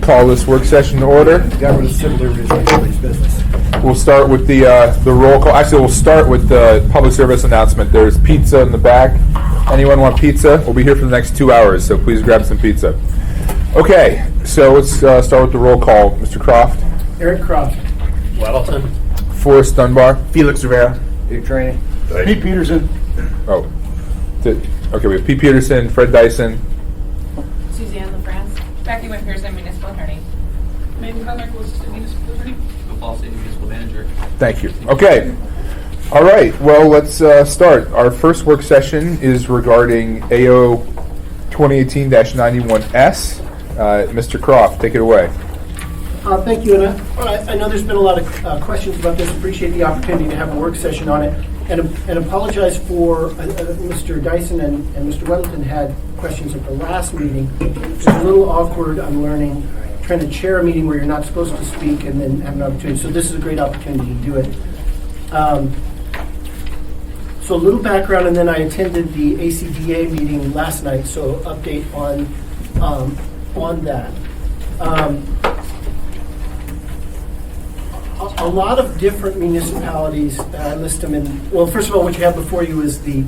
Call this work session to order. Got rid of civil liberties and everybody's business. We'll start with the roll call. Actually, we'll start with the public service announcement. There's pizza in the back. Anyone want pizza? We'll be here for the next 2 hours, so please grab some pizza. Okay, so let's start with the roll call. Mr. Croft. Eric Croft. Weddleton. Forrest Dunbar. Felix Rivera. Dick Training. Pete Peterson. Oh. Okay, we have Pete Peterson, Fred Dyson. Suzanne LaFrance. Becky McPherson, Municipal Attorney. Megan Conrad, Assistant Municipal Attorney. Football City Municipal Manager. Thank you. Okay. All right. Well, let's start. Our first work session is regarding AO 2018-91S. Mr. Croft, take it away. Thank you. And I know there's been a lot of questions about this. Appreciate the opportunity to have a work session on it. And apologize for Mr. Dyson and Mr. Weddleton had questions at the last meeting. It's a little awkward, I'm learning, trying to chair a meeting where you're not supposed to speak and then have an opportunity. So this is a great opportunity to do it. So a little background, and then I attended the ACDA meeting last night, so update on that. A lot of different municipalities, I list them in, well, first of all, what you have before you is the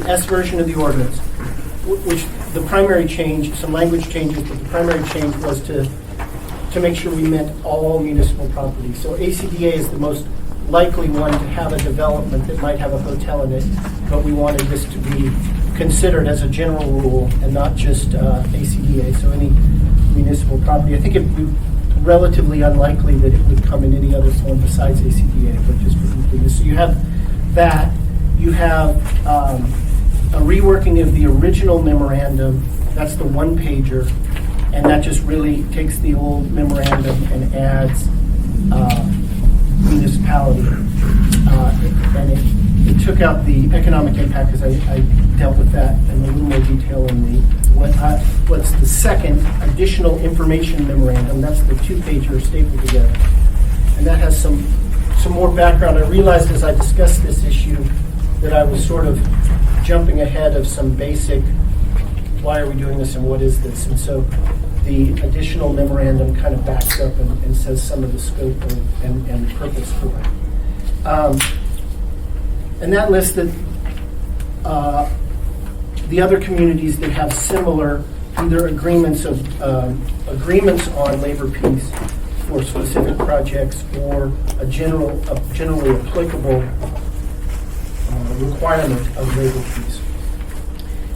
S version of the ordinance, which the primary change, some language changes, but the primary change was to make sure we meant all municipal property. So ACDA is the most likely one to have a development that might have a hotel in it, but we wanted this to be considered as a general rule and not just ACDA, so any municipal property. I think it would be relatively unlikely that it would come in any other form besides ACDA, but just for completeness. So you have that. You have a reworking of the original memorandum. That's the one-pager, and that just really takes the old memorandum and adds municipality. And it took out the economic impact, because I dealt with that in a little more detail in the what's the second additional information memorandum. That's the two-pager stapled together, and that has some more background. I realized as I discussed this issue that I was sort of jumping ahead of some basic, why are we doing this and what is this? And so the additional memorandum kind of backs up and says some of the scope and purpose for it. And that lists that the other communities that have similar either agreements on labor peace for specific projects or a generally applicable requirement of labor peace.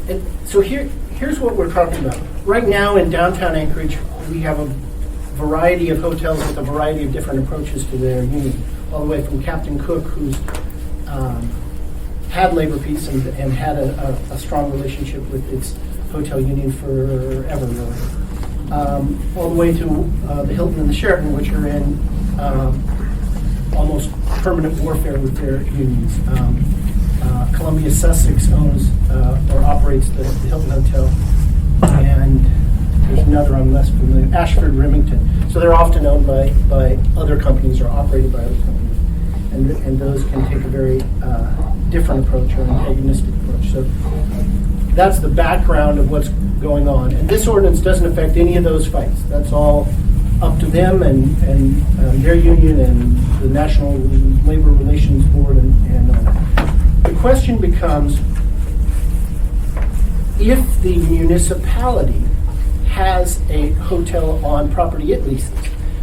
And so here's what we're talking about. Right now in downtown Anchorage, we have a variety of hotels with a variety of different approaches to their union, all the way from Captain Cook, who's had labor peace and had a strong relationship with its hotel union forever, really. All the way to the Hilton and the Sheraton, which are in almost permanent warfare with their unions. Columbia Sussex owns or operates the Hilton Hotel, and there's another I'm less familiar, Ashford Remington. So they're often owned by other companies or operated by other companies, and those can take a very different approach or antagonistic approach. So that's the background of what's going on. And this ordinance doesn't affect any of those fights. That's all up to them and their union and the National Labor Relations Board. And the question becomes, if the municipality has a hotel on property it leases,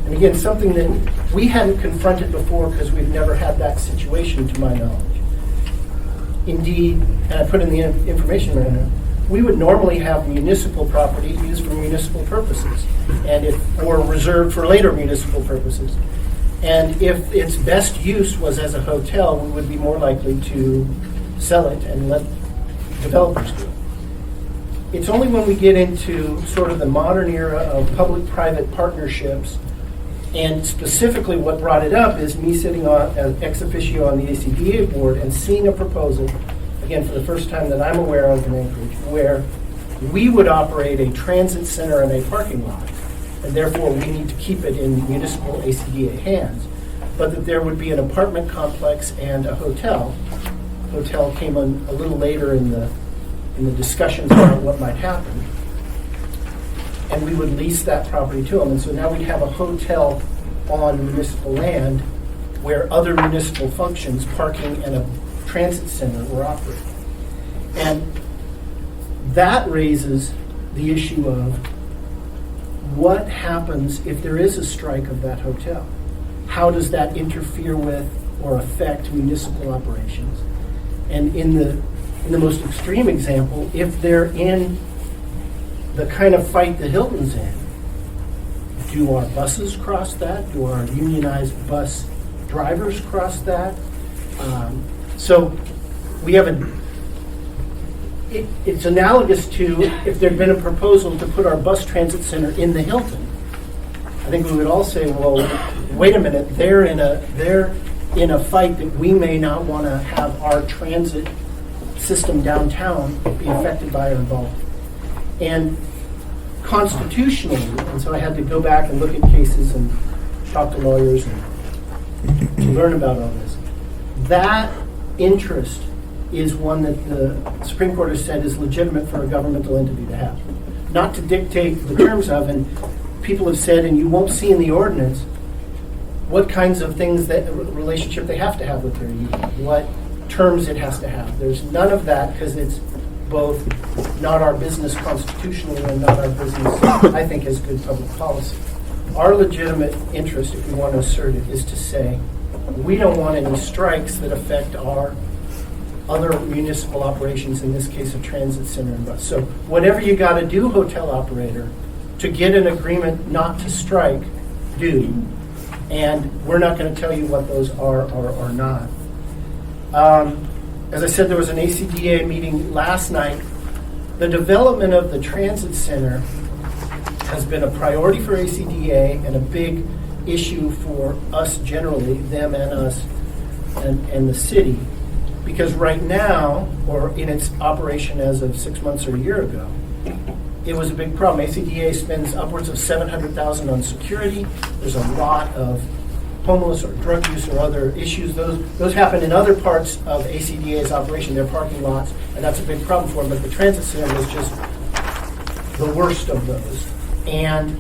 and again, something that we hadn't confronted before because we've never had that situation to my knowledge. Indeed, and I put in the information right now, we would normally have municipal property used for municipal purposes, or reserved for later municipal purposes. And if its best use was as a hotel, we would be more likely to sell it and let developers do it. It's only when we get into sort of the modern era of public-private partnerships, and specifically what brought it up is me sitting on ex officio on the ACDA board and seeing a proposal, again for the first time that I'm aware of in Anchorage, where we would operate a transit center and a parking lot, and therefore we need to keep it in municipal ACDA hands, but that there would be an apartment complex and a hotel. Hotel came on a little later in the discussions about what might happen. and we would lease that property to them. And so now we'd have a hotel on municipal land where other municipal functions, parking and a transit center, were operating. And that raises the issue of what happens if there is a strike of that hotel? How does that interfere with or affect municipal operations? And in the most extreme example, if they're in the kind of fight the Hilton's in, do our buses cross that? Do our unionized bus drivers cross that? So we have it's analogous to if there'd been a proposal to put our bus transit center in the Hilton. I think we would all say, well, wait a minute, they're in a fight that we may not want to have our transit system downtown be affected by or involved. And constitutionally, and so I had to go back and look at cases and talk to lawyers and to learn about all this. That interest is one that the Supreme Court has said is legitimate for a governmental entity to have. Not to dictate the terms of, and people have said, and you won't see in the ordinance, what kinds of things that relationship they have to have with their union, what terms it has to have. There's none of that because it's both not our business constitutionally and not our business, I think, as good public policy. Our legitimate interest, if we want to assert it, is to say we don't want any strikes that affect our other municipal operations, in this case a transit center and bus. So whatever you got to do, hotel operator, to get an agreement not to strike, do. And we're not going to tell you what those are or are not. As I said, there was an ACDA meeting last night. The development of the transit center has been a priority for ACDA and a big issue for us generally, them and us, and the city. Because right now, or in its operation as of 6 months or a year ago, it was a big problem. ACDA spends upwards of $700,000 on security. There's a lot of homeless or drug use or other issues. Those happen in other parts of ACDA's operation, their parking lots, and that's a big problem for them. But the transit center was just the worst of those. And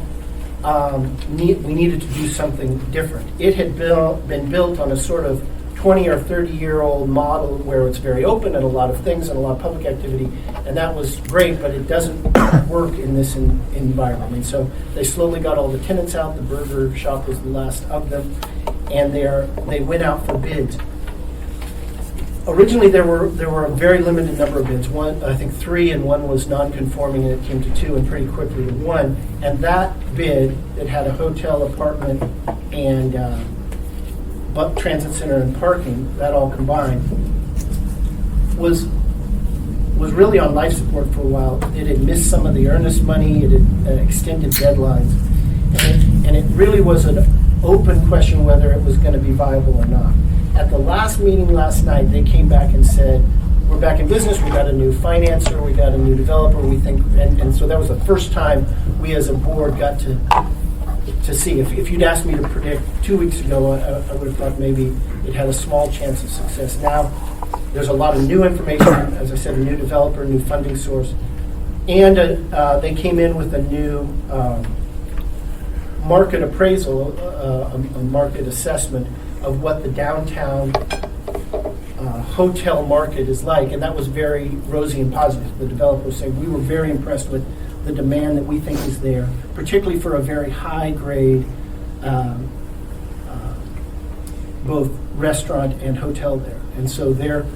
we needed to do something different. It had been built on a sort of 20 or 30-year-old model where it's very open and a lot of things and a lot of public activity, and that was great, but it doesn't work in this environment. And so they slowly got all the tenants out. The burger shop was the last of them, and they went out for bids. Originally, there were a very limited number of bids. One, I think 3, and one was non-conforming, and it came to 2, and pretty quickly to 1. And that bid, that had a hotel, apartment, and transit center and parking, that all combined, was really on life support for a while. It had missed some of the earnest money. It had extended deadlines. And it really was an open question whether it was going to be viable or not. At the last meeting last night, they came back and said, we're back in business, we got a new financer, we got a new developer, we think, and so that was the first time we as a board got to see. If you'd asked me to predict 2 weeks ago, I would have thought maybe it had a small chance of success. Now, there's a lot of new information, as I said, a new developer, a new funding source, and they came in with a new market appraisal, a market assessment of what the downtown hotel market is like, and that was very rosy and positive. The developer was saying, we were very impressed with the demand that we think is there, particularly for a very high-grade both restaurant and hotel there. And so they're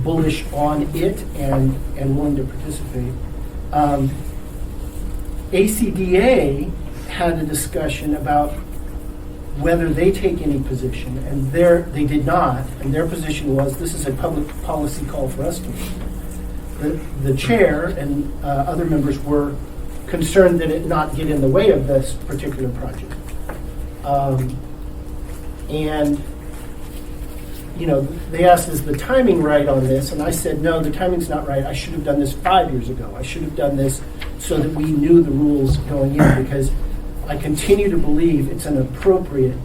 bullish on it and willing to participate. ACDA had a discussion about whether they take any position, and they did not, and their position was, this is a public policy call for us to make. The chair and other members were concerned that it not get in the way of this particular project. And, you know, they asked, is the timing right on this? And I said, no, the timing's not right. I should have done this 5 years ago. I should have done this so that we knew the rules going in, because I continue to believe it's an appropriate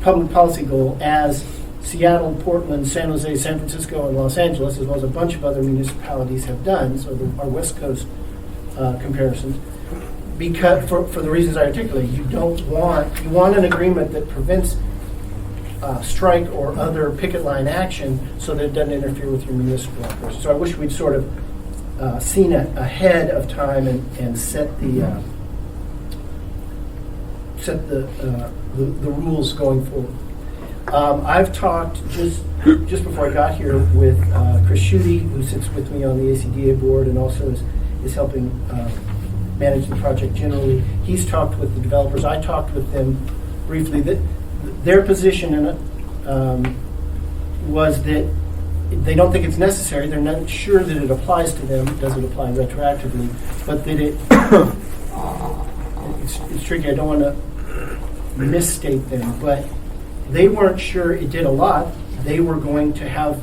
public policy goal, as Seattle, Portland, San Jose, San Francisco, and Los Angeles, as well as a bunch of other municipalities have done. So our West Coast comparisons. Because for the reasons I articulated, you want an agreement that prevents strike or other picket line action so that it doesn't interfere with your municipal operation. So I wish we'd sort of seen it ahead of time and set the rules going forward. I've talked just before I got here with Chris Schutte, who sits with me on the ACDA board and also is helping manage the project generally. He's talked with the developers. I talked with them briefly. Their position in it was that they don't think it's necessary. They're not sure that it applies to them. It doesn't apply retroactively, but that it's tricky. I don't want to misstate them, but they weren't sure it did a lot. They were going to have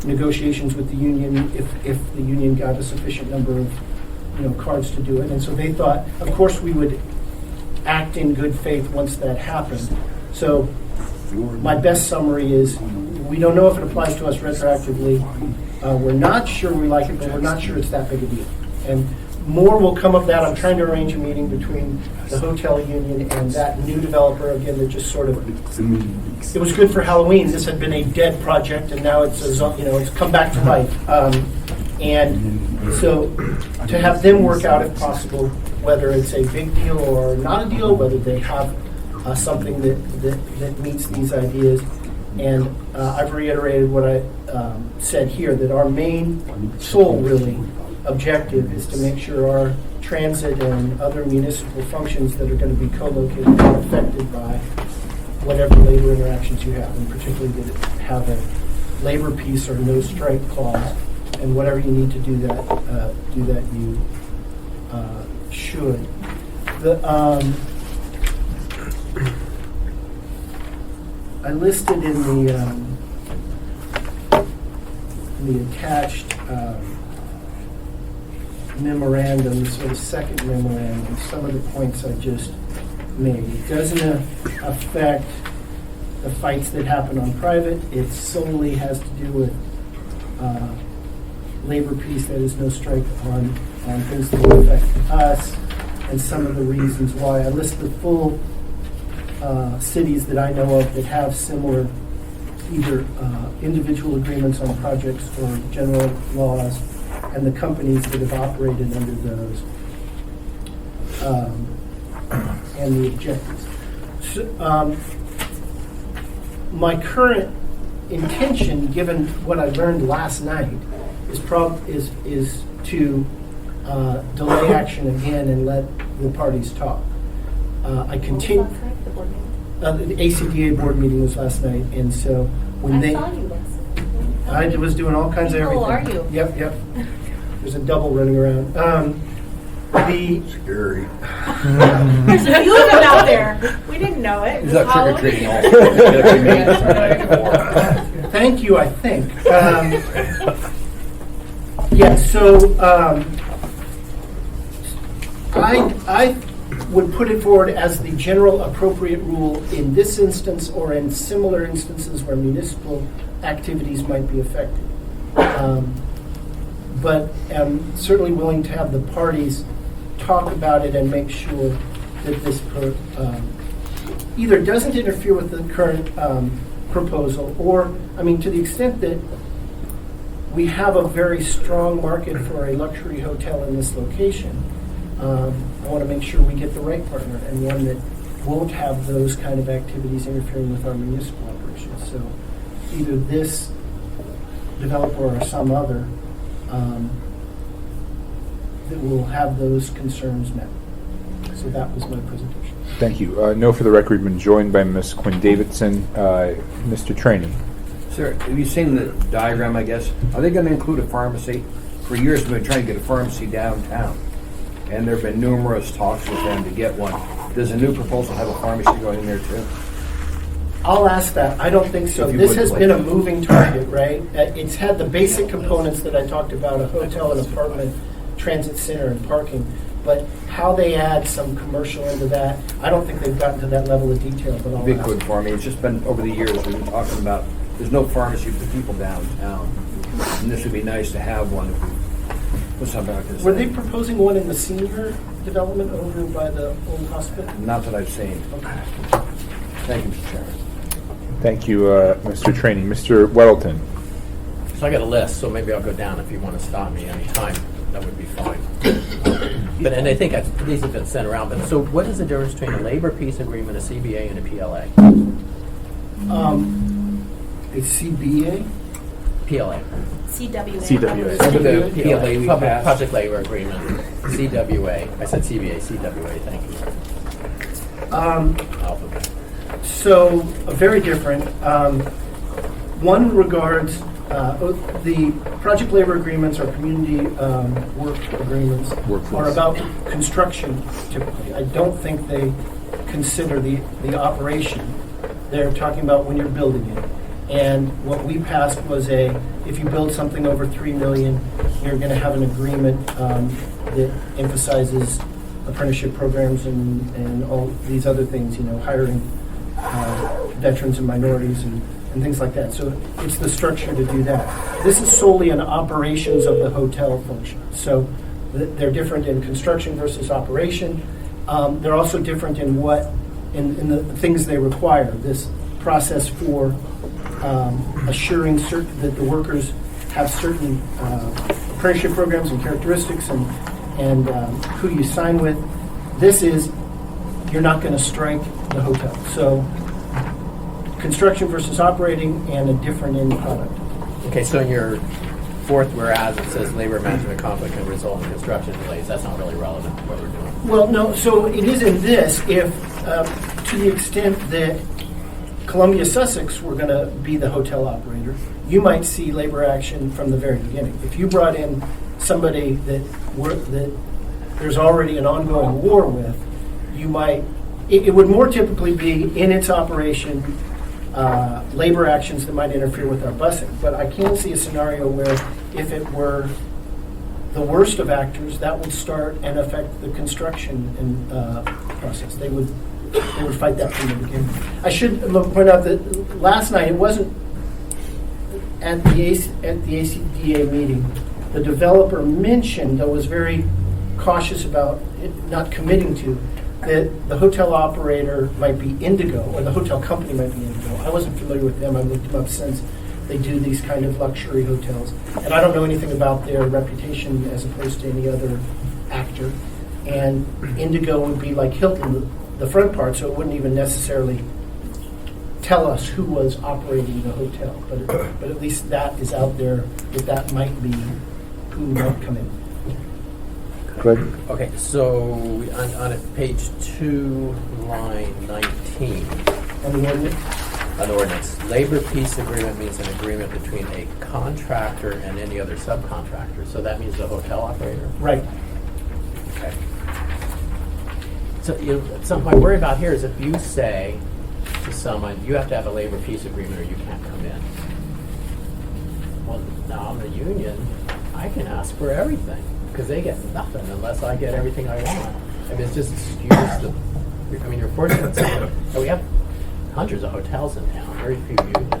negotiations with the union if the union got a sufficient number of cards to do it. And so they thought, of course, we would act in good faith once that happened. So my best summary is we don't know if it applies to us retroactively. We're not sure we like it, but we're not sure it's that big a deal. And more will come of that. I'm trying to arrange a meeting between the hotel union and that new developer, again, that just sort of, it was good for Halloween. This had been a dead project, and now it's it's come back to life. And so to have them work out, if possible, whether it's a big deal or not a deal, whether they have something that meets these ideas. And I've reiterated what I said here, that our main sole, really, objective is to make sure our transit and other municipal functions that are going to be co-located are affected by whatever labor interactions you have, and particularly that have a labor piece or no strike clause. And whatever you need to do that you should. I listed in the attached memorandum, the sort of second memorandum, some of the points I just made. It doesn't affect the fights that happen on private. It solely has to do with labor piece that is no strike on things that will affect us, and some of the reasons why. I list the full cities that I know of that have similar either individual agreements on projects or general laws, and the companies that have operated under those, and the objectives. So, my current intention, given what I learned last night, is to delay action again and let the parties talk. I continue. The ACDA board meeting was last night, and so when I saw you last night. I was doing all kinds of everything. How are you? Yep. There's a double running around. Scary. There's a few of them out there. We didn't know it. Is that trick or treating also? Thank you, I think. So I would put it forward as the general appropriate rule in this instance or in similar instances where municipal activities might be affected. But am certainly willing to have the parties talk about it and make sure that this either doesn't interfere with the current proposal, or, to the extent that we have a very strong market for a luxury hotel in this location, I want to make sure we get the right partner and one that won't have those kind of activities interfering with our municipal operations. So either this developer or some other that will have those concerns met. So that was my presentation. Thank you. No, for the record, been joined by Ms. Quinn Davidson. Mr. Trainee. Sir, have you seen the diagram, I guess? Are they going to include a pharmacy? For years, we've been trying to get a pharmacy downtown, and there have been numerous talks with them to get one. Does a new proposal have a pharmacy going in there, too? I'll ask that. I don't think so. If you This would, has please. been a moving target, right? It's had the basic components that I talked about, a hotel, an apartment, transit center, and parking. But how they add some commercial into that, I don't think they've gotten to that level of detail, but I'll Big ask. good for me. It's just been over the years we've been talking about there's no pharmacy for people downtown, and this would be nice to have one. What's that back this? Were they proposing one in the senior development over by the old hospital? Not that I've seen. Okay. Thank you, Mr. Chairman. Thank you, Mr. Trainee. Mr. Weddleton. So I got a list, so maybe I'll go down if you want to stop me anytime. That would be fine. And I think these have been sent around. But so what is the difference between a labor peace agreement, a CBA, and a PLA? A CBA? PLA. CWA. CWA. The PLA we PLA, passed. Project Labor Agreement. CWA. I said CBA, CWA, thank you. Alphabet. So, very different. One regards the project labor agreements or community work agreements Workforce. are about construction typically. I don't think they consider the operation. They're talking about when you're building it. And what we passed was if you build something over $3 million, you're going to have an agreement that emphasizes apprenticeship programs and all these other things, hiring veterans and minorities and things like that. So it's the structure to do that. This is solely an operations of the hotel function. So they're different in construction versus operation. They're also different in in the things they require. This process for assuring that the workers have certain apprenticeship programs and characteristics and who you sign with. This is, you're not going to strike the hotel. So construction versus operating and a different end product. Okay, so in your fourth whereas it says labor management conflict can result in construction delays. That's not really relevant to what we're doing. Well, no, so it is in this if, to the extent that Columbia Sussex were going to be the hotel operator, you might see labor action from the very beginning. If you brought in somebody that there's already an ongoing war with, you might, it would more typically be in its operation labor actions that might interfere with our busing. But I can see a scenario where if it were the worst of actors, that would start and affect the construction and process. They would fight that from the beginning. I should point out that last night, it wasn't at the ACDA meeting, the developer mentioned, though was very cautious about it not committing to, that the hotel operator might be Indigo, or the hotel company might be Indigo. I wasn't familiar with them. I've looked them up since. They do these kind of luxury hotels. And I don't know anything about their reputation as opposed to any other actor. And Indigo would be like Hilton, the front part, so it wouldn't even necessarily tell us who was operating the hotel. But at least that is out there, that might be who might come in. Greg? Okay, so on page 2, line 19, On the ordinance? an ordinance. Labor peace agreement means an agreement between a contractor and any other subcontractor. So that means the hotel operator? Right. Okay. So something I worry about here is if you say to someone, you have to have a labor peace agreement or you can't come in. Well, now I'm a union, I can ask for everything because they get nothing unless I get everything I want. I mean, it's just you're forcing someone. So we have hundreds of hotels in town, very few unions.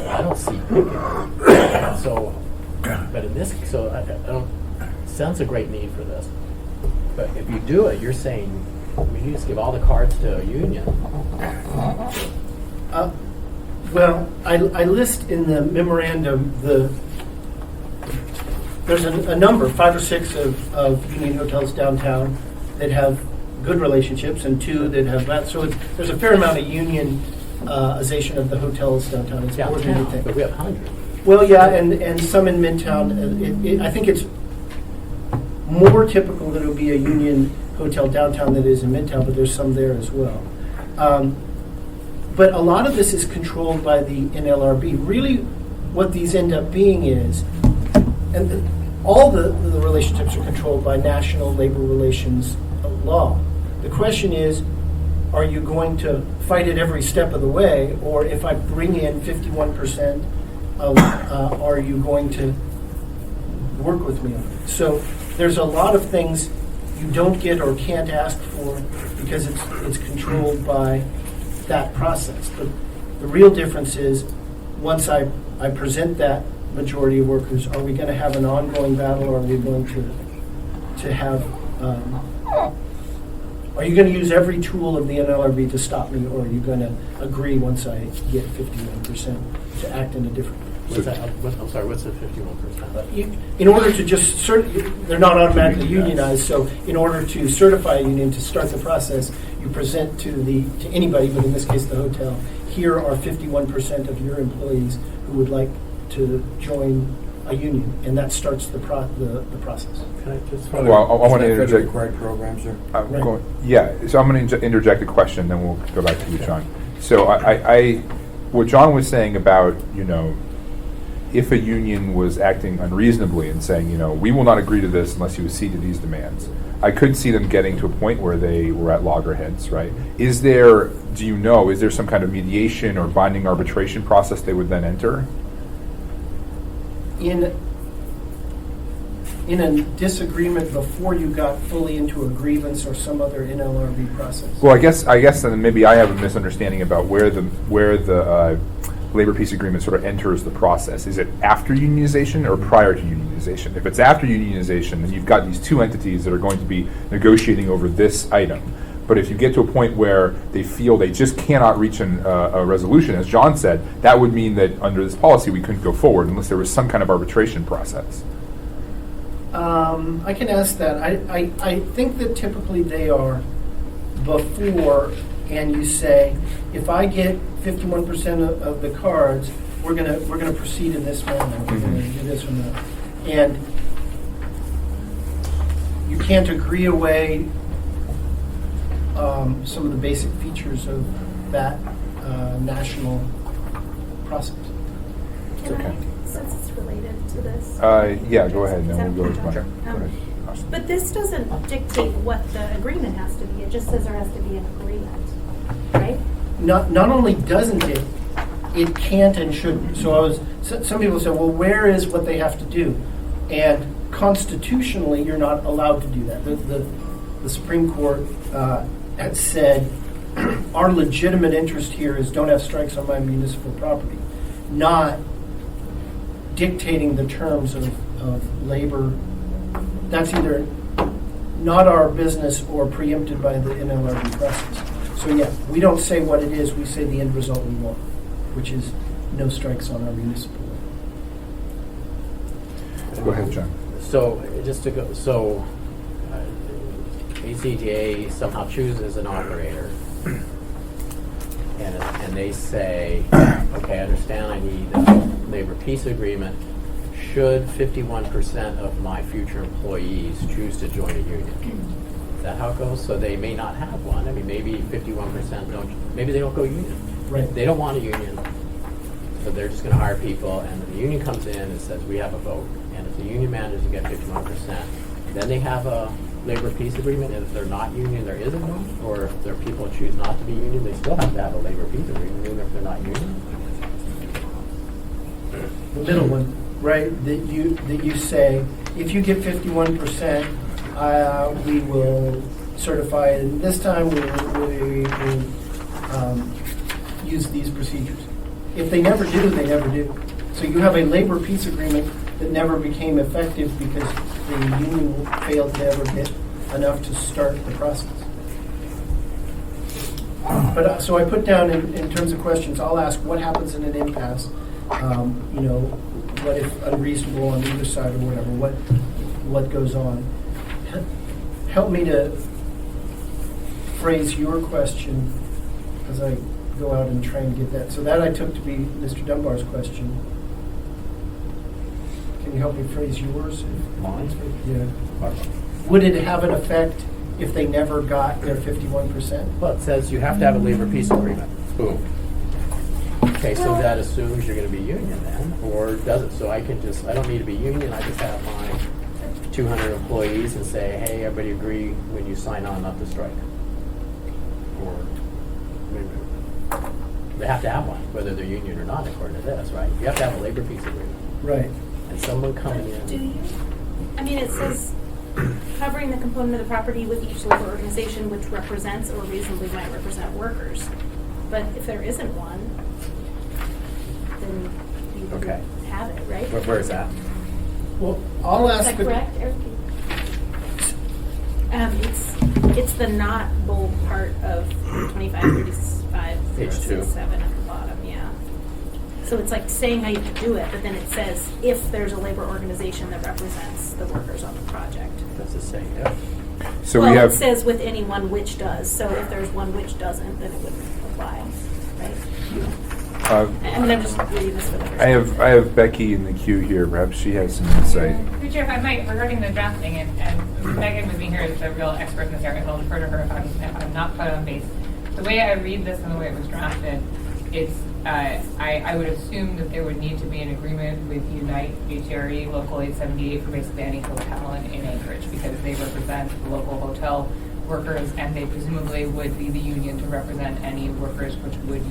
I don't see people. So, but in this, so I don't sense a great need for this. But if you do it, you're saying, you just give all the cards to a union. Well, I list in the memorandum there's a number, 5 or 6 of union hotels downtown that have good relationships and 2 that have not. So there's a fair amount of unionization of the hotels downtown. It's more than you Downtown, think. but we have hundreds. Well, yeah, and some in Midtown. I think it's more typical that it would be a union hotel downtown than it is in Midtown, but there's some there as well. But a lot of this is controlled by the NLRB. Really, what these end up being is, and all the relationships are controlled by national labor relations law. The question is, are you going to fight it every step of the way, or if I bring in 51% of, are you going to work with me on it? So there's a lot of things you don't get or can't ask for because it's controlled by that process. But the real difference is once I present that majority of workers? Are we going to have an ongoing battle, or are we going to have, are you going to use every tool of the NLRB to stop me, or are you going to agree once I get 51% to act in a different way? What's that? I'm sorry, what's the 51%? In order to just they're not automatically unionized, so in order to certify a union, to start the process, you present to anybody, but in this case the hotel, here are 51% of your employees who would like to join a union, and that starts the process. Can I just? Well, I want to Is that federally interject. required programs there? So I'm going to interject a question, then we'll go back to you, John. So what John was saying about, if a union was acting unreasonably and saying, we will not agree to this unless you accede to these demands, I could see them getting to a point where they were at loggerheads, right? Is there some kind of mediation or binding arbitration process they would then enter? In a disagreement before you got fully into a grievance or some other NLRB process? Well, I guess then maybe I have a misunderstanding about where the labor peace agreement sort of enters the process. Is it after unionization or prior to unionization? If it's after unionization, then you've got these two entities that are going to be negotiating over this item. But if you get to a point where they feel they just cannot reach a resolution, as John said, that would mean that under this policy we couldn't go forward unless there was some kind of arbitration process. I can ask that. I think that typically they are before, and you say, if I get 51% of the cards, we're gonna proceed in this manner. We're gonna do this or that, and you can't agree away some of the basic features of that national process. Can I, since it's related to this? Yeah, go ahead, and Is then that we'll go okay, to John? Mike. Go ahead. Awesome. But this doesn't dictate what the agreement has to be. It just says there has to be an agreement, right? Not only doesn't it can't and shouldn't. So some people say, well, where is what they have to do? And constitutionally, you're not allowed to do that. The Supreme Court had said, our legitimate interest here is don't have strikes on my municipal property, not dictating the terms of labor. That's either not our business or preempted by the NLRB process. So yeah, we don't say what it is, we say the end result we want, which is no strikes on our municipal land. Go ahead, John. So just to go, ACGA somehow chooses an operator, and they say, okay, I understand I need a labor peace agreement. Should 51% of my future employees choose to join a union? Is that how it goes? So they may not have one. I mean, maybe 51% don't. Maybe they don't go union. Right. They don't want a union, so they're just going to hire people. And the union comes in and says, we have a vote. And if the union manages to get 51%, then they have a labor peace agreement. And if they're not union, there isn't one. Or if their people choose not to be union, they still have to have a labor peace agreement, even if they're not union. The middle one, right? That you say, if you get 51%, we will certify it. And this time we will use these procedures. If they never do, they never do. So you have a labor peace agreement that never became effective because the union failed to ever get enough to start the process. But so I put down in terms of questions, I'll ask what happens in an impasse. What if unreasonable on either side or whatever? What goes on? Help me to phrase your question as I go out and try and get that. So that I took to be Mr. Dunbar's question. Can you help me phrase yours? Mine? Yeah. Would it have an effect if they never got their 51%? Well, it says you have to have a labor peace agreement. Boom. Okay, so that assumes you're going to be union then, or does it? So I don't need to be union, I just have my 200 employees and say, hey, everybody agree when you sign on not to strike. Or they have to have one, whether they're union or not, according to this, right? You have to have a labor peace agreement. Right. And someone coming in. Do you? I mean, it says covering the component of the property with each labor organization which represents or reasonably might represent workers. But if there isn't one, then you Okay. have it, right? Where is that? Well, I'll Is ask. that correct, Eric? It's the not bold part of 25, 35, Page 6, two. 7 at the bottom, yeah. So it's like saying how you have to do it, but then it says if there's a labor organization that represents the workers on the project. Does it say if? So Well, we have. it says with any one which does, so if there's one which doesn't, then it wouldn't apply, right? I mean, I'm just reading this for the first I time. have Becky in the queue here. Perhaps she has some insight. Through Chair, if I might, regarding the drafting, and Megan with me here is a real expert in this area, I'll defer to her if I'm not caught on base. The way I read this and the way it was drafted, it's, I would assume that there would need to be an agreement with Unite HRE Local 878 for basically any hotel in Anchorage, because they represent the local hotel workers, and they presumably would be the union to represent any workers which would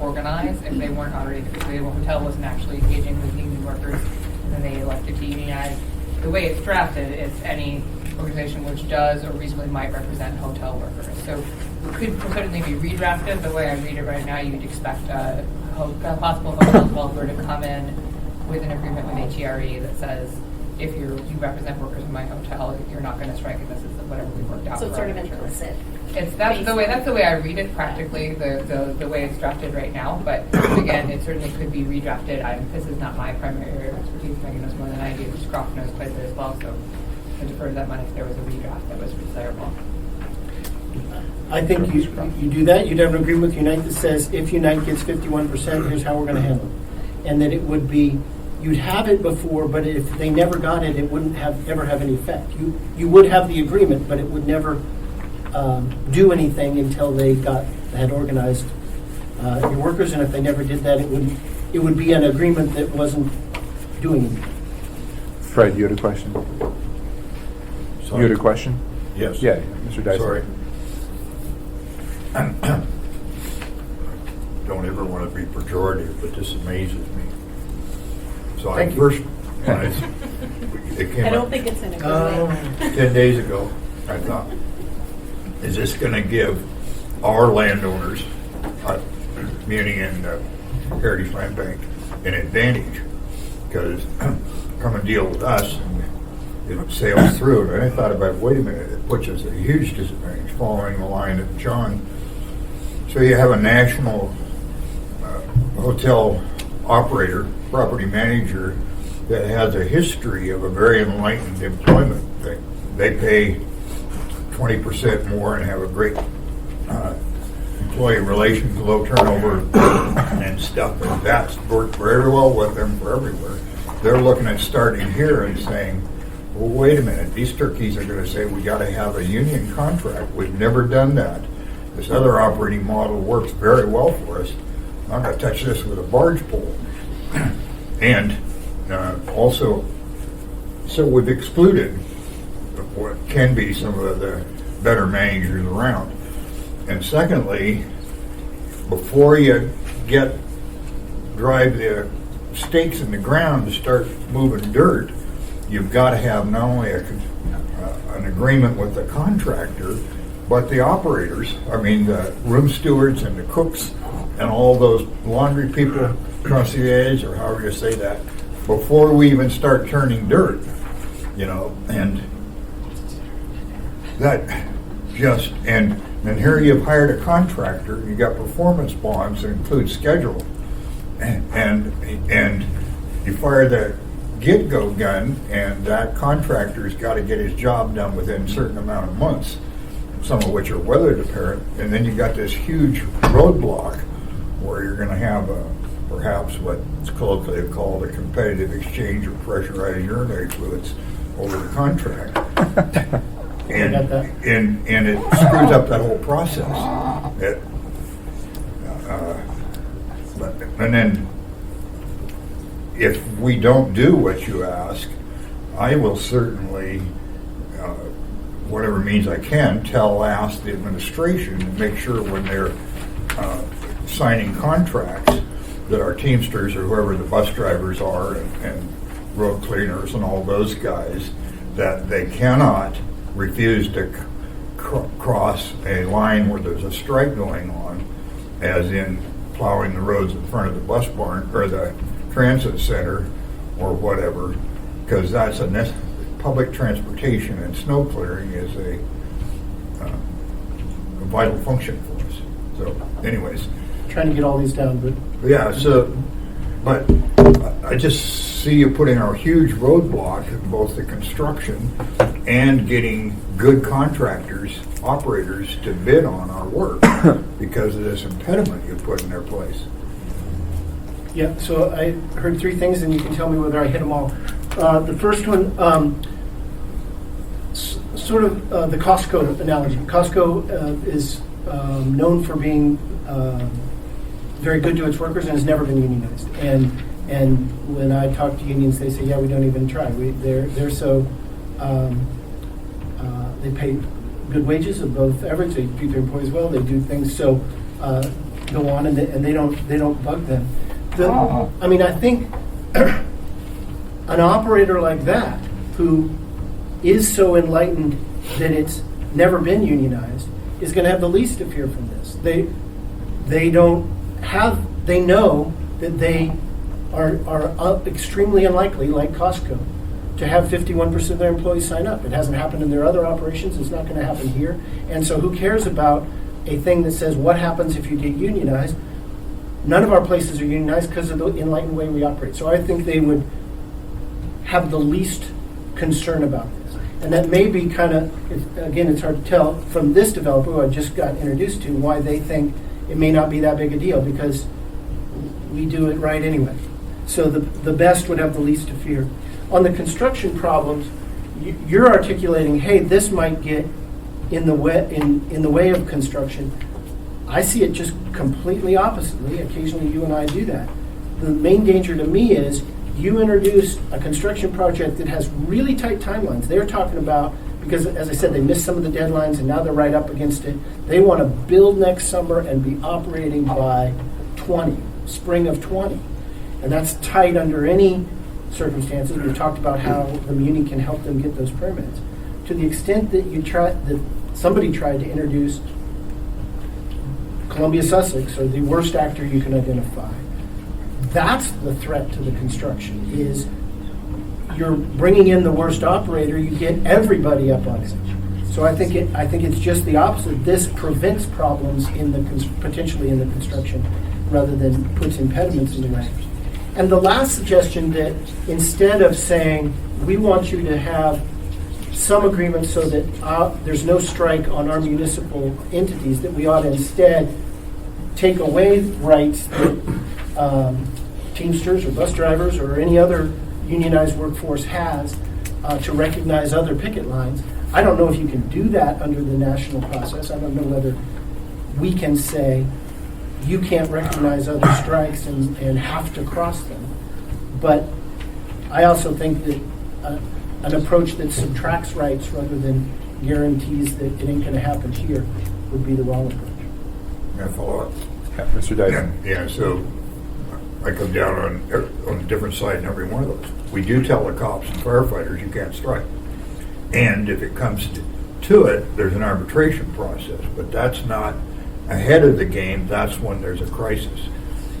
organize if they weren't already, if the hotel wasn't actually engaging with union workers, and then they elected to unionize. The way it's drafted, it's any organization which does or reasonably might represent hotel workers. So it could certainly be redrafted. The way I read it right now, you'd expect a possible hotel developer to come in with an agreement with HERE that says, if you represent workers in my hotel, you're not going to strike, and this is whatever we worked out. So it's for sort of our insurance. implicit. That's the way I read it practically, the way it's drafted right now. But again, it certainly could be redrafted. This is not my primary area of expertise. Megan knows more than I do. Croft knows quite a bit as well. So I defer to that one if there was a redraft that was desirable. I think you do that. You'd have an agreement with Unite that says if Unite gets 51%, here's how we're going to handle it. And that it would be, you'd have it before, but if they never got it, it wouldn't ever have any effect. You would have the agreement, but it would never do anything until they had organized your workers. And if they never did that, it would be an agreement that wasn't doing anything. Fred, you had a question? You had a question? Yes. Yeah, Mr. Dyson. Sorry. Don't ever want to be pejorative, but this amazes me. So I first, it came I don't up think it's in a good way. 10 days ago, I thought, is this going to give our landowners, Muni and Heritage Land Bank, an advantage? Because come and deal with us, and it sails through. And I thought about, wait a minute, it puts us at a huge disadvantage, following the line that John. So you have a national hotel operator, property manager, that has a history of a very enlightened employment thing. They pay 20% more and have a great employee relations, low turnover and stuff, and that's worked very well with them for everywhere. They're looking at starting here and saying, well, wait a minute, these turkeys are going to say we got to have a union contract. We've never done that. This other operating model works very well for us. I'm not going to touch this with a barge pole. And also, so we've excluded what can be some of the better managers around. And secondly, before you drive the stakes in the ground to start moving dirt, you've got to have not only an agreement with the contractor, but the operators, the room stewards and the cooks and all those laundry people, concierge, or however you say that, before we even start turning dirt, and that just, and here you've hired a contractor, you got performance bonds that include schedule, and you fire the get-go gun, and that contractor's got to get his job done within a certain amount of months, some of which are weather dependent, and then you got this huge roadblock where you're going to have perhaps what's colloquially called a competitive exchange of pressurized urinary fluids over the contract. And it screws up that whole process. And then if we don't do what you ask, I will certainly, whatever means I can, ask the administration to make sure when they're signing contracts that our Teamsters or whoever the bus drivers are and road cleaners and all those guys, that they cannot refuse to cross a line where there's a strike going on, as in plowing the roads in front of the bus barn or the transit center or whatever, because that's public transportation, and snow clearing is a vital function for us. So anyways, Trying to get all these down, but yeah, but I just see you putting a huge roadblock in both the construction and getting good contractors, operators to bid on our work because of this impediment you put in their place. yeah, so I heard three things, and you can tell me whether I hit them all. The first one, sort of the Costco analogy. Costco is known for being very good to its workers and has never been unionized. And when I talk to unions, they say, yeah, we don't even try. They're so they pay good wages above average. They treat their employees well. They do things so go on, and they don't bug them. I mean, I think an operator like that who is so enlightened that it's never been unionized is going to have the least to fear from this. They know that they are extremely unlikely, like Costco, to have 51% of their employees sign up. It hasn't happened in their other operations. It's not going to happen here. And so who cares about a thing that says what happens if you get unionized? None of our places are unionized because of the enlightened way we operate. So I think they would have the least concern about this. And that may be kind of, again, it's hard to tell from this developer who I just got introduced to why they think it may not be that big a deal, because we do it right anyway. So the best would have the least to fear. On the construction problems, you're articulating, hey, this might get in the way of construction. I see it just completely oppositely. Occasionally you and I do that. The main danger to me is you introduce a construction project that has really tight timelines. They're talking about, because as I said, they missed some of the deadlines and now they're right up against it. They want to build next summer and be operating by spring of 20. And that's tight under any circumstances. We talked about how the muni can help them get those permits. To the extent that somebody tried to introduce Columbia Sussex, or the worst actor you can identify, that's the threat to the construction, is you're bringing in the worst operator, you get everybody up on it. So I think it's just the opposite. This prevents problems potentially in the construction rather than puts impediments in the way. And the last suggestion, that instead of saying we want you to have some agreement so that there's no strike on our municipal entities, that we ought to instead take away rights that Teamsters or bus drivers or any other unionized workforce has to recognize other picket lines. I don't know if you can do that under the national process. I don't know whether we can say you can't recognize other strikes and have to cross them. But I also think that an approach that subtracts rights rather than guarantees that it ain't going to happen here would be the wrong approach. Can I follow up? Yeah, Mr. Dyson. Yeah, so I come down on a different side in every one of those. We do tell the cops and firefighters you can't strike. And if it comes to it, there's an arbitration process. But that's not ahead of the game. That's when there's a crisis.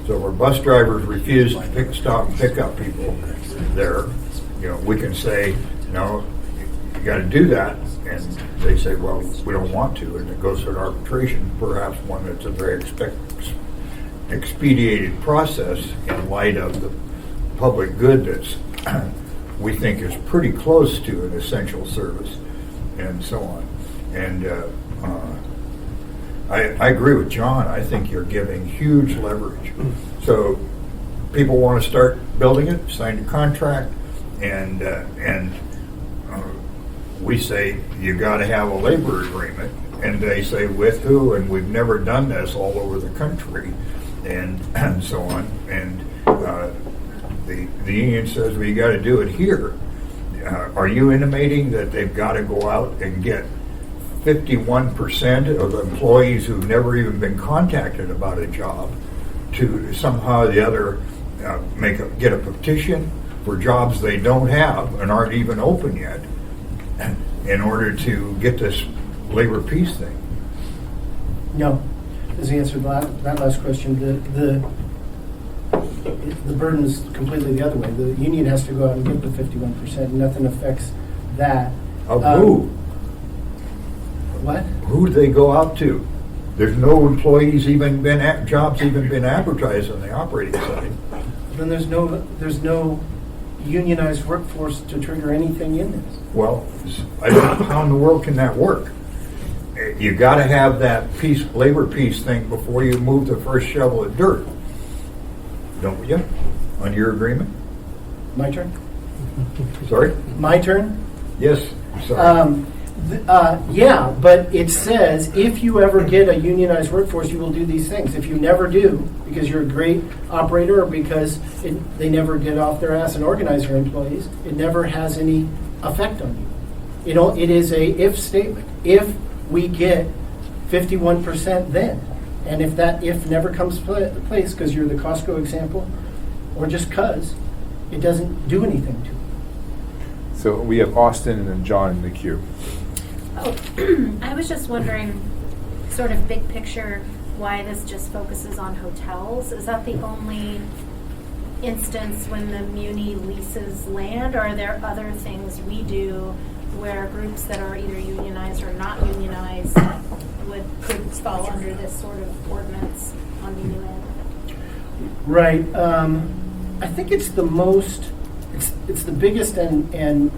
So where bus drivers refuse to stop and pick up people there, we can say, no, you got to do that. And they say, well, we don't want to. And it goes to an arbitration, perhaps one that's a very expedited process in light of the public good that's we think is pretty close to an essential service and so on. And I agree with John. I think you're giving huge leverage. So people want to start building it, sign a contract, and we say you got to have a labor agreement, and they say with who, and we've never done this all over the country, and so on. And the union says, well, you got to do it here. Are you intimating that they've got to go out and get 51% of employees who've never even been contacted about a job to somehow or the other get a petition for jobs they don't have and aren't even open yet in order to get this labor peace thing? No. as answer that last question, the burden is completely the other way. The union has to go out and get the 51%, and nothing affects that. Of who? What? Who do they go out to? There's no employees even been, jobs even been advertised on the operating side. Then there's no unionized workforce to trigger anything in this. Well, I don't know how in the world can that work? You gotta have that labor peace thing before you move the first shovel of dirt. Don't you? On your agreement? My turn? Sorry? My turn? Yes, sorry. Yeah, but it says if you ever get a unionized workforce, you will do these things. If you never do, because you're a great operator or because they never get off their ass and organize their employees, it never has any effect on you. You know, it is a if statement. If we get 51% then, and if that if never comes to place because you're the Costco example, or just because, it doesn't do anything to it. So we have Austin and then John in the queue. Oh, I was just wondering, sort of big picture, why this just focuses on hotels? Is that the only instance when the muni leases land, or are there other things we do where groups that are either unionized or not unionized could fall under this sort of ordinance on muni land? Right. I think it's the most, it's the biggest and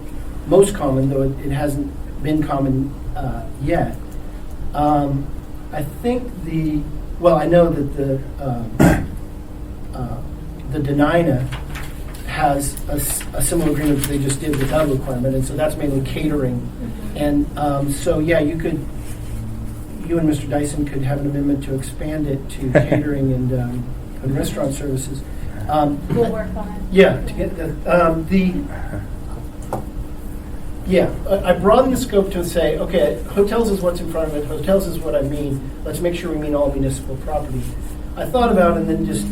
most common, though it hasn't been common yet. I think I know that the Denina has a similar agreement that they just did without a requirement, and so that's mainly catering. And so, yeah, you and Mr. Dyson could have an amendment to expand it to catering and restaurant services. We'll work on it. Yeah, to get I broadened the scope to say, okay, hotels is what's in front of it, hotels is what I mean, let's make sure we mean all municipal property. I thought about it and then just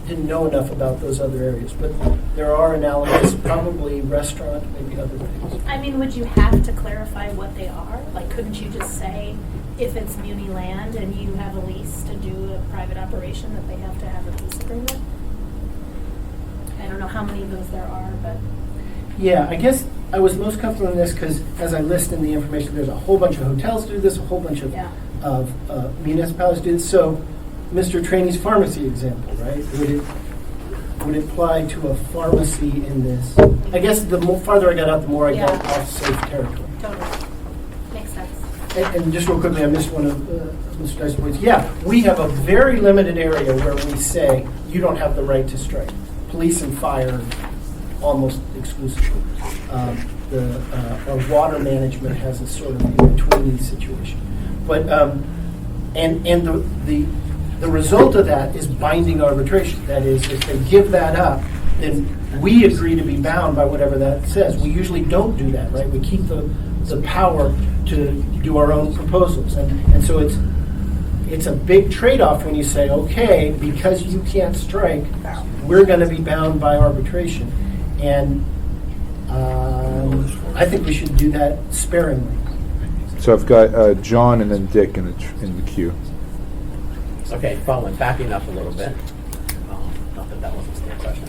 didn't know enough about those other areas, but there are analogies, probably restaurant, maybe other things. I mean, would you have to clarify what they are? Like, couldn't you just say, if it's muni land and you have a lease to do a private operation, that they have to have a lease agreement? I don't know how many of those there are, but... Yeah, I guess I was most comfortable in this because as I list in the information, there's a whole bunch of hotels do this, a whole bunch of municipalities do this. So Mr. Trainey's pharmacy example, right? Would it apply to a pharmacy in this? I guess the farther I got out, the more I got off safe territory. Totally. Makes sense. And just real quickly, I missed one of Mr. Dyson's points. Yeah, we have a very limited area where we say you don't have the right to strike. Police and fire, almost exclusively. Our water management has a sort of in-between situation. But and the result of that is binding arbitration. That is, if they give that up, then we agree to be bound by whatever that says. We usually don't do that, right? We keep the power to do our own proposals. And so it's a big trade-off when you say, okay, because you can't strike, we're going to be bound by arbitration. And I think we should do that sparingly. So I've got John and then Dick in the queue. Okay, backing up a little bit. Not that wasn't the question.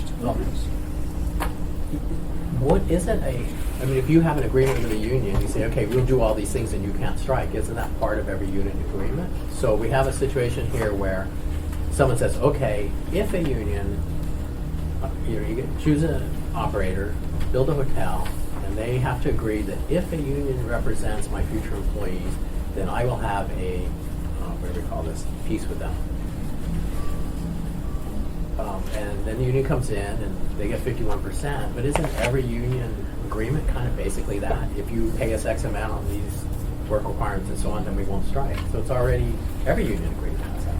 What isn't I mean, if you have an agreement with a union, you say, okay, we'll do all these things and you can't strike. Isn't that part of every union agreement? So we have a situation here where someone says, okay, if a union, you choose an operator, build a hotel, and they have to agree that if a union represents my future employees, then I will have a, what do we call this, peace with them. And then the union comes in and they get 51%, but isn't every union agreement kind of basically that? If you pay us X amount on these work requirements and so on, then we won't strike. So it's already, every union agreement has that,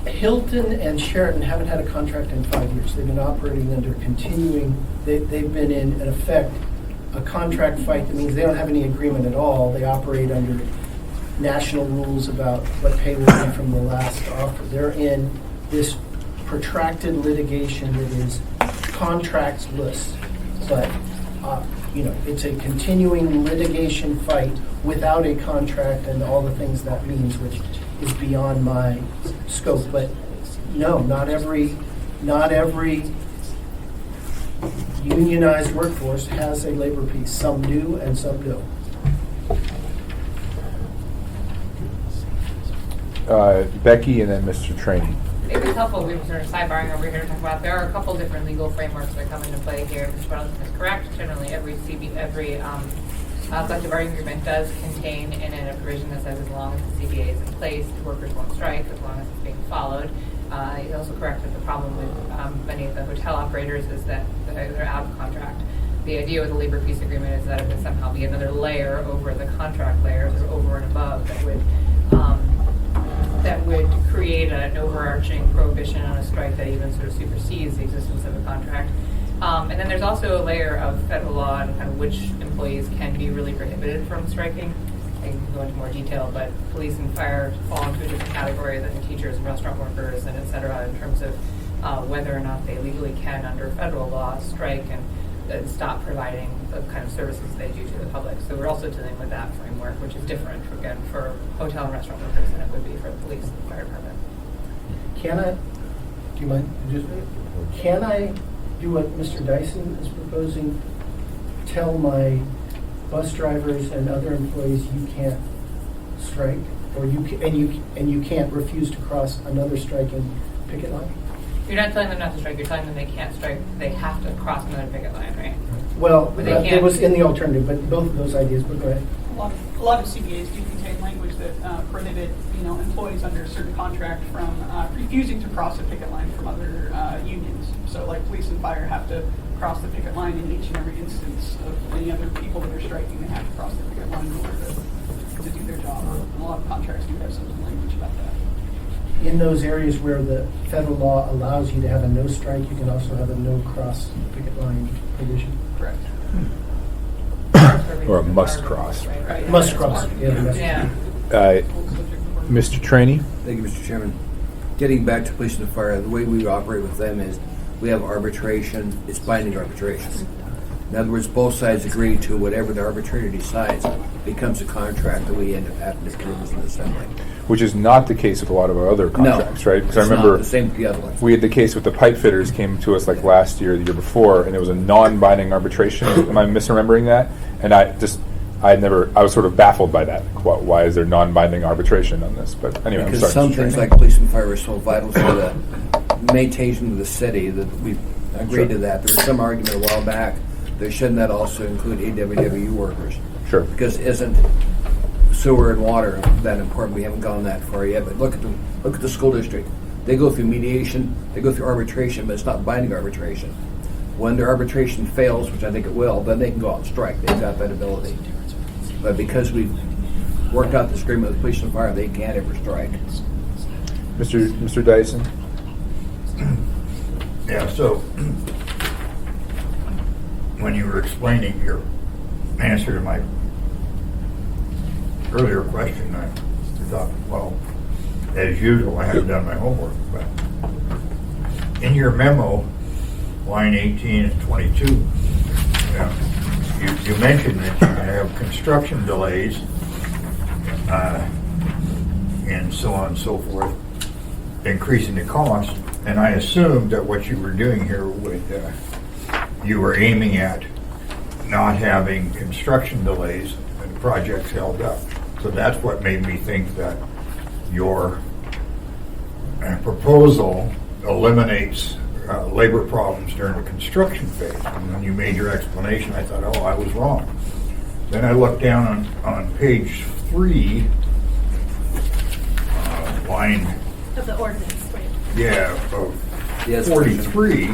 right? Hilton and Sheraton haven't had a contract in 5 years. They've been operating under continuing, they've been in effect, a contract fight that means they don't have any agreement at all. They operate under national rules about what pay will be from the last offer. They're in this protracted litigation that is contractless, but it's a continuing litigation fight without a contract and all the things that means, which is beyond my scope. But no, not every unionized workforce has a labor piece. Some do and some don't. Becky and then Mr. Trainee. If it's helpful, we were sort of sidebarring over here to talk about, there are a couple different legal frameworks that come into play here. Mr. Burlington is correct. Generally, every collective bargaining agreement does contain in it a provision that says as long as the CBA is in place, the workers won't strike, as long as it's being followed. He's also correct that the problem with many of the hotel operators is that they're out of contract. The idea with the labor peace agreement is that it would somehow be another layer over the contract layers or over and above that would create an overarching prohibition on a strike that even sort of supersedes the existence of a contract. And then there's also a layer of federal law and kind of which employees can be really prohibited from striking. I can go into more detail, but police and fire fall into a different category than teachers and restaurant workers and et cetera in terms of whether or not they legally can, under federal law, strike and stop providing the kind of services they do to the public. So we're also dealing with that framework, which is different, again, for hotel and restaurant workers than it would be for the police and fire department. Do you mind? Can I do what Mr. Dyson is proposing? Tell my bus drivers and other employees you can't strike, or you can't refuse to cross another striking picket line? You're not telling them not to strike, you're telling them they can't strike, they have to cross another picket line, right? Well, But they it can't. was in the alternative, but both of those ideas, but go ahead. A lot of CBAs do contain language that prohibit, employees under a certain contract from refusing to cross a picket line from other unions. So, like police and fire have to cross the picket line in each and every instance of any other people that are striking. They have to cross the picket line in order to do their job. And a lot of contracts do have some language about that. In those areas where the federal law allows you to have a no strike, you can also have a no cross picket line provision. Correct. Or a must cross. Right. Must cross. Yeah. Mr. Trainee? Thank you, Mr. Chairman. Getting back to police and fire, the way we operate with them is we have arbitration, it's binding arbitration. In other words, both sides agree to whatever the arbitrator decides becomes a contract that we end up having to approve as an assembly. Which is not the case with a lot of our other contracts, right? Because I It's not remember the same with the other ones. we had the case with the pipe fitters came to us like last year, the year before, and it was a non-binding arbitration. Am I misremembering that? And I was sort of baffled by that. Why is there non-binding arbitration on this? But anyway, Because I'm sorry. some things like police and fire are so vital to the maintain of the city that we agreed to that. There was some argument a while back that shouldn't that also include AWW workers? Sure. Because isn't sewer and water that important? We haven't gone that far yet. But look at the school district. They go through mediation, they go through arbitration, but it's not binding arbitration. When their arbitration fails, which I think it will, then they can go out and strike. They've got that ability. But because we've worked out this agreement with police and fire, they can't ever strike. Mr. Dyson? Yeah, so when you were explaining your answer to my earlier question, I thought, well, as usual, I haven't done my homework, but in your memo, line 18 and 22, you mentioned that you're going to have construction delays and so on and so forth, increasing the cost. And I assumed that what you were doing here you were aiming at not having construction delays and projects held up. So that's what made me think that your proposal eliminates labor problems during the construction phase. And when you made your explanation, I thought, oh, I was wrong. Then I looked down on page 3, line Of the ordinance, right? of Yes, 43,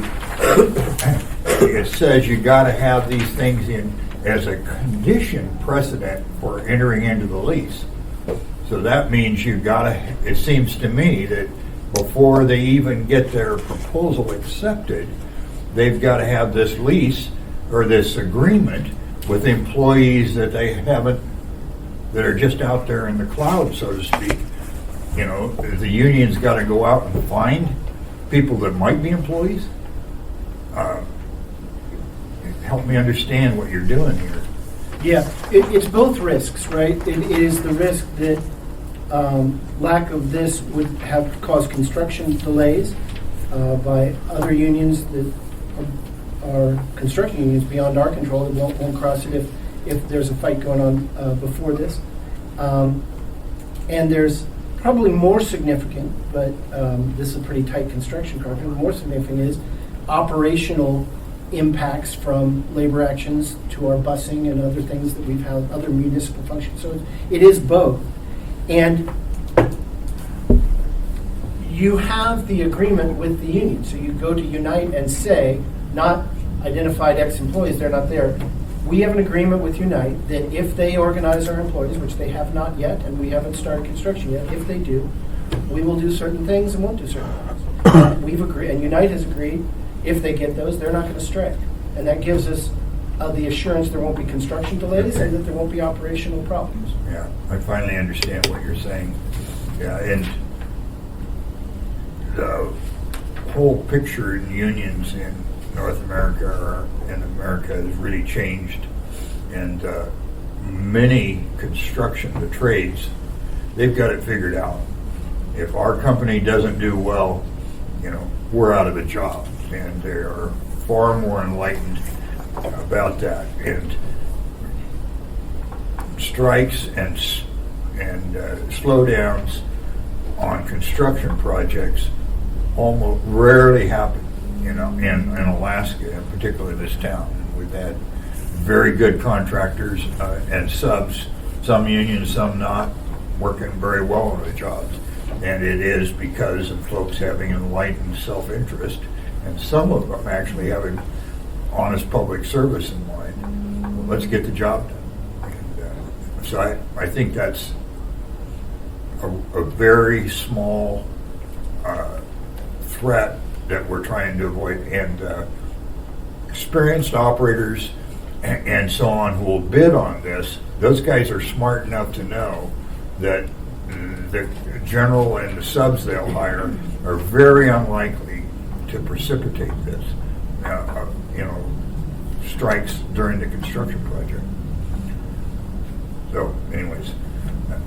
it says you got to have these things in as a condition precedent for entering into the lease. So that means you got to, it seems to me that before they even get their proposal accepted, they've got to have this lease or this agreement with employees that they haven't, that are just out there in the cloud, so to speak. You know, the union's got to go out and find people that might be employees. help me understand what you're doing here. Yeah, it's both risks, right? It is the risk that lack of this would have caused construction delays by other unions that are construction unions beyond our control that won't cross it if there's a fight going on before this. And there's probably more significant, but this is a pretty tight construction project, more significant is operational impacts from labor actions to our busing and other things that we've had, other municipal functions. So it is both. And you have the agreement with the union. So you go to Unite and say, not identified ex-employees, they're not there. We have an agreement with Unite that if they organize our employees, which they have not yet, and we haven't started construction yet, if they do, we will do certain things and won't do certain things. And we've agreed, and Unite has agreed, if they get those, they're not going to strike. And that gives us the assurance there won't be construction delays and that there won't be operational problems. Yeah, I finally understand what you're saying. Yeah, and the whole picture in unions in North America or in America has really changed. And many construction, the trades, they've got it figured out. If our company doesn't do well, we're out of a job. And they are far more enlightened about that. And strikes and slowdowns on construction projects almost rarely happen, in Alaska, and particularly this town. We've had very good contractors and subs, some unions, some not, working very well on the jobs. And it is because of folks having enlightened self-interest, and some of them actually having honest public service in mind. Well, let's get the job done. And, so I think that's a very small threat that we're trying to avoid. And experienced operators and so on who will bid on this, those guys are smart enough to know that the general and the subs they'll hire are very unlikely to precipitate this, strikes during the construction project. So, anyways,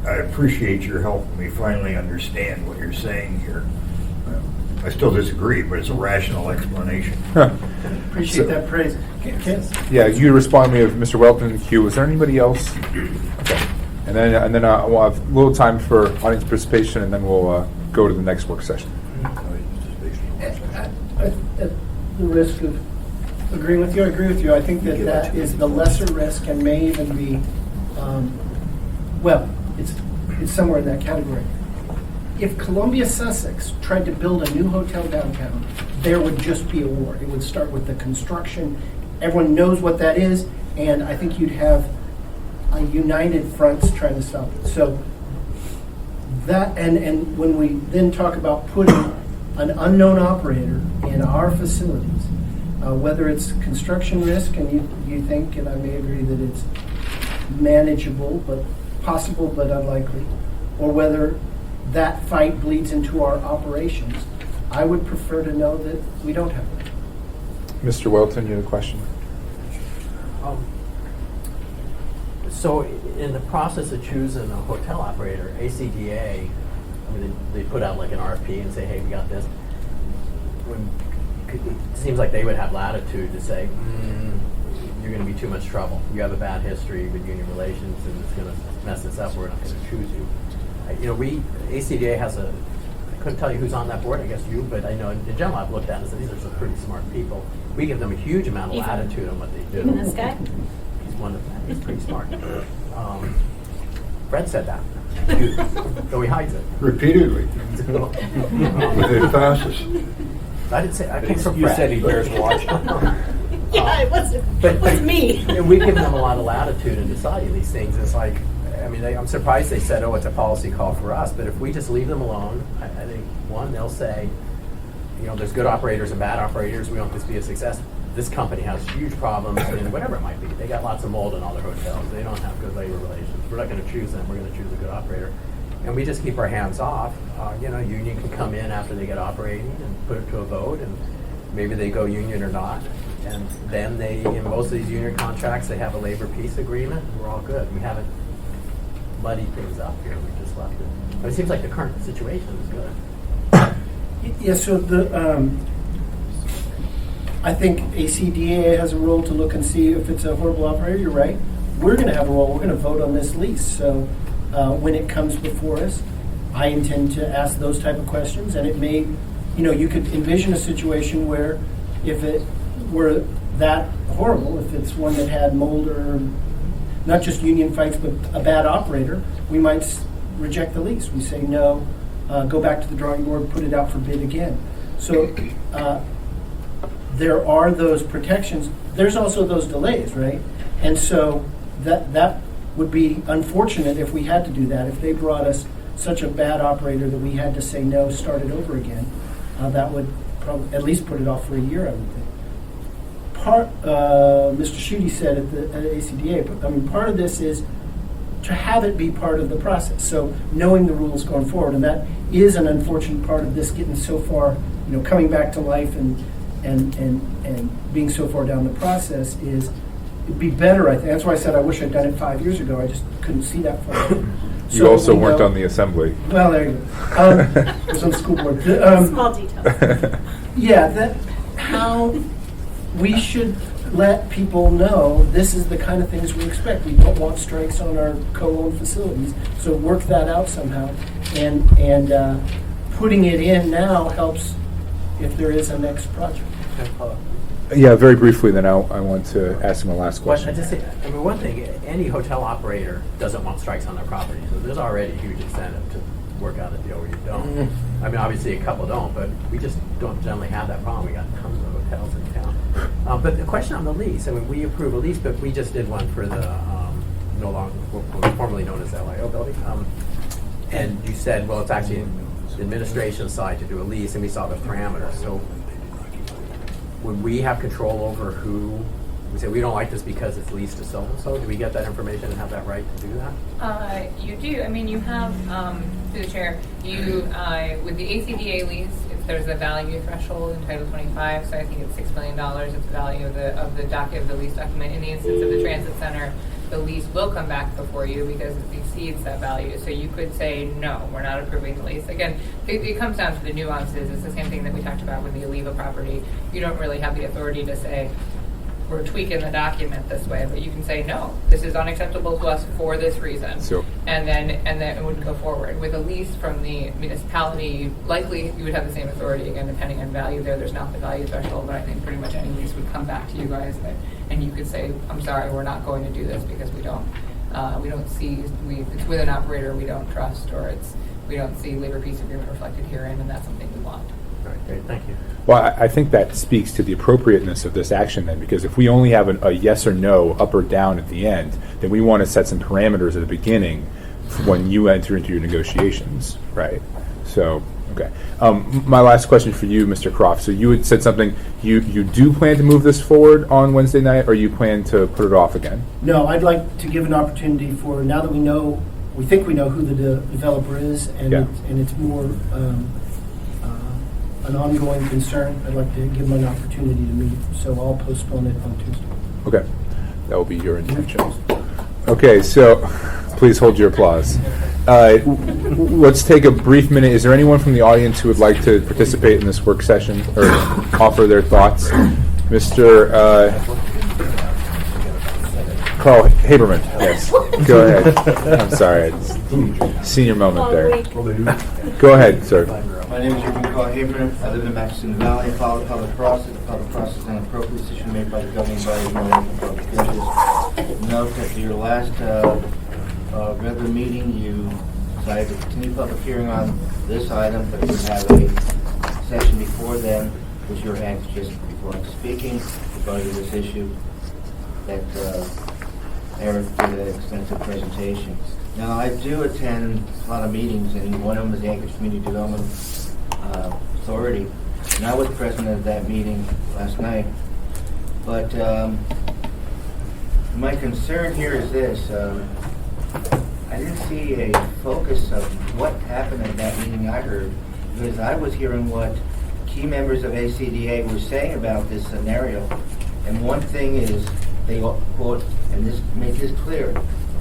I appreciate your helping me finally understand what you're saying here. I still disagree, but it's a rational explanation. Appreciate that praise. Yeah, you respond to me with Mr. Welton in the queue. Is there anybody else? Okay. And then we'll have a little time for audience participation, and then we'll go to the next work session. At the risk of agreeing with you, I agree with you. I think that is the lesser risk and may even be, it's somewhere in that category. If Columbia, Sussex tried to build a new hotel downtown, there would just be a war. It would start with the construction. Everyone knows what that is, and I think you'd have a united fronts trying to stop it. So that, and when we then talk about putting an unknown operator in our facilities, whether it's construction risk, and you think, and I may agree that it's manageable, but possible but unlikely, or whether that fight bleeds into our operations, I would prefer to know that we don't have that. Mr. Welton, you had a question? So in the process of choosing a hotel operator, ACDA, they put out like an RFP and say, hey, we got this. It seems like they would have latitude to say, you're going to be too much trouble. You have a bad history with union relations, and it's going to mess us up. We're not going to choose you. ACDA has I couldn't tell you who's on that board, I guess you, but I know in general I've looked at it and said these are some pretty smart people. We give them a huge amount of latitude on what they do. Even this guy? He's one of them. He's pretty smart. Fred said that. Though he hides it. Repeatedly. With emphasis. I didn't say, I came from You Fred. said he bears watching. Yeah, it wasn't. But It was me. And we give them a lot of latitude in deciding these things. It's like, I'm surprised they said, oh, it's a policy call for us. But if we just leave them alone, I think, one, they'll say, there's good operators and bad operators. We want this to be a success. This company has huge problems, and whatever it might be. They got lots of mold in all their hotels. They don't have good labor relations. We're not going to choose them. We're going to choose a good operator. And we just keep our hands off. Union can come in after they get operating and put it to a vote, and maybe they go union or not. And then in most of these union contracts, they have a labor peace agreement, and we're all good. We haven't muddied things up here, we just left it. But it seems like the current situation is good. Yeah, so I think ACDA has a role to look and see if it's a horrible operator. You're right. We're going to have a role. We're going to vote on this lease. So when it comes before us, I intend to ask those type of questions. And it may, you could envision a situation where if it were that horrible, if it's one that had mold or not just union fights, but a bad operator, we might reject the lease. We say no, go back to the drawing board, put it out for bid again. So there are those protections. There's also those delays, right? And so that would be unfortunate if we had to do that. If they brought us such a bad operator that we had to say no, start it over again, that would probably at least put it off for a year, I would think. Mr. Schutte said at ACDA, but part of this is to have it be part of the process. So knowing the rules going forward, and that is an unfortunate part of this getting so far, coming back to life and being so far down the process is it'd be better. I think that's why I said I wish I'd done it 5 years ago. I just couldn't see that far. You also weren't on the assembly. Well, there you go. I was on the school board. Small details. Yeah, that how we should let people know this is the kind of things we expect. We don't want strikes on our co-owned facilities, so work that out somehow. And putting it in now helps if there is a next project. Yeah, very briefly, then I want to ask him a last Well, question. I just say, one thing, any hotel operator doesn't want strikes on their property, so there's already a huge incentive to work out a deal where you don't. Obviously a couple don't, but we just don't generally have that problem. We got tons of hotels in town. But the question on the lease, we approve a lease, but we just did one for the no longer formerly known as LIO building. And you said, well, it's actually the administration side to do a lease, and we saw the parameters. So would we have control over who we say we don't like this because it's leased to so-and-so? Do we get that information and have that right to do that? You do. You have, through the chair, with the ACDA lease, there's a value threshold in Title 25, so I think it's $6 million. It's the value of the lease document. In the instance of the transit center, the lease will come back before you because it exceeds that value. So you could say, no, we're not approving the lease. Again, it comes down to the nuances. It's the same thing that we talked about when you leave a property. You don't really have the authority to say, we're tweaking the document this way, but you can say, no, this is unacceptable to us for this reason. So, and then it would go forward. With a lease from the municipality, likely you would have the same authority, again, depending on value there's not the value threshold, but I think pretty much any lease would come back to you guys, and you could say, I'm sorry, we're not going to do this because we don't see, it's with an operator we don't trust, or we don't see labor peace agreement reflected herein, and that's something we want. All right, great, thank you. Well, I think that speaks to the appropriateness of this action then, because if we only have a yes or no, up or down at the end, then we want to set some parameters at the beginning when you enter into your negotiations, right? So, okay. My last question for you, Mr. Croft. So you had said something, you do plan to move this forward on Wednesday night, or you plan to put it off again? No, I'd like to give an opportunity for, now that we think we know who the developer is, and it's more an ongoing concern, I'd like to give them an opportunity to meet, so I'll postpone it on Tuesday. Okay, that will be your intention. Okay, so please hold your applause. Let's take a brief minute. Is there anyone from the audience who would like to participate in this work session or offer their thoughts? Mr. Carl Haberman, yes. Go ahead. I'm sorry, senior moment there. Go ahead, sir. My name is Carl Haberman. I live in Maxton Valley. I follow the public process. The public process is an appropriate decision made by the governing body of Northern Public Interest. Note that at your last regular meeting, you decided to continue public hearing on this item, but you have a session before then, which you're anxious before I'm speaking regarding this issue. That Eric did an extensive presentation. Now, I do attend a lot of meetings, and one of them is the Anchorage Community Development Authority, and I was present at that meeting last night. But my concern here is this. I didn't see a focus of what happened at that meeting I heard, because I was hearing what key members of ACDA were saying about this scenario, And one thing is, they all quote, and this make this clear,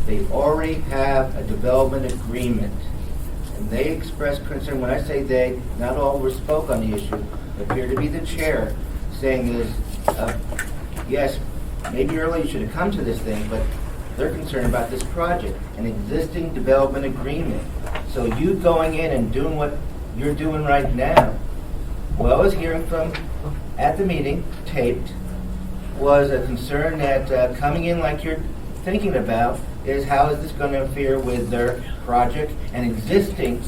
they already have a development agreement. And they expressed concern, when I say they, not all were spoke on the issue, appear to be the chair, saying is, yes, maybe earlier you should have come to this thing, but they're concerned about this project, an existing development agreement. So you going in and doing what you're doing right now, what I was hearing from at the meeting, taped, was a concern that coming in like you're thinking about is how is this going to interfere with their project, an existing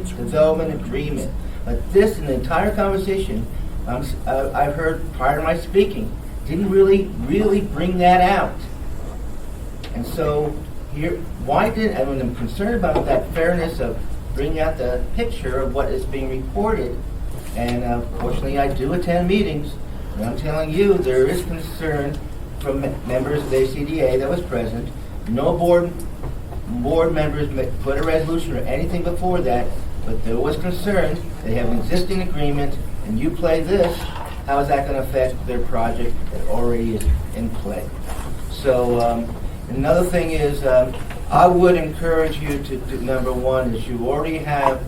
development agreement. But this, in the entire conversation, I've heard prior to my speaking, didn't really bring that out. And so here, why didn't, and when I'm concerned about that fairness of bringing out the picture of what is being reported, and fortunately I do attend meetings, and I'm telling you, there is concern from members of the ACDA that was present. No board members put a resolution or anything before that, but there was concern. They have an existing agreement, and you play this, how is that going to affect their project that already is in play? So another thing is, I would encourage you to number one, is you already have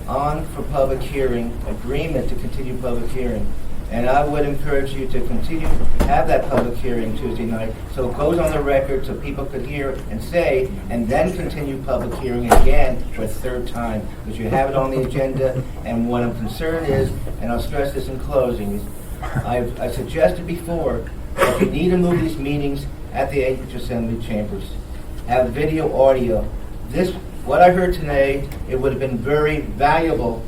on for public hearing, agreement to continue public hearing. And I would encourage you to continue to have that public hearing Tuesday night, so it goes on the record so people could hear and say, and then continue public hearing again for a third time, because you have it on the agenda. And what I'm concerned is, and I'll stress this in closing, is I suggested before that you need to move these meetings at the Anchorage Assembly chambers. Have video, audio. This, what I heard today, it would have been very valuable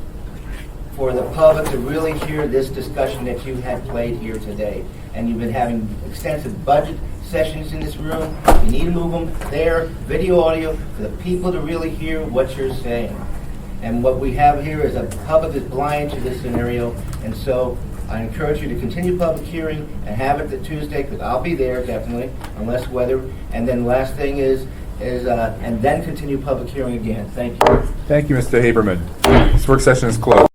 for the public to really hear this discussion that you had played here today. And you've been having extensive budget sessions in this room. You need to move them there, video, audio, for the people to really hear what you're saying. And what we have here is a public is blind to this scenario, and so I encourage you to continue public hearing and have it the Tuesday, because I'll be there definitely, unless weather. And then last thing is and then continue public hearing again. Thank you. Thank you, Mr. Haberman. This work session is closed.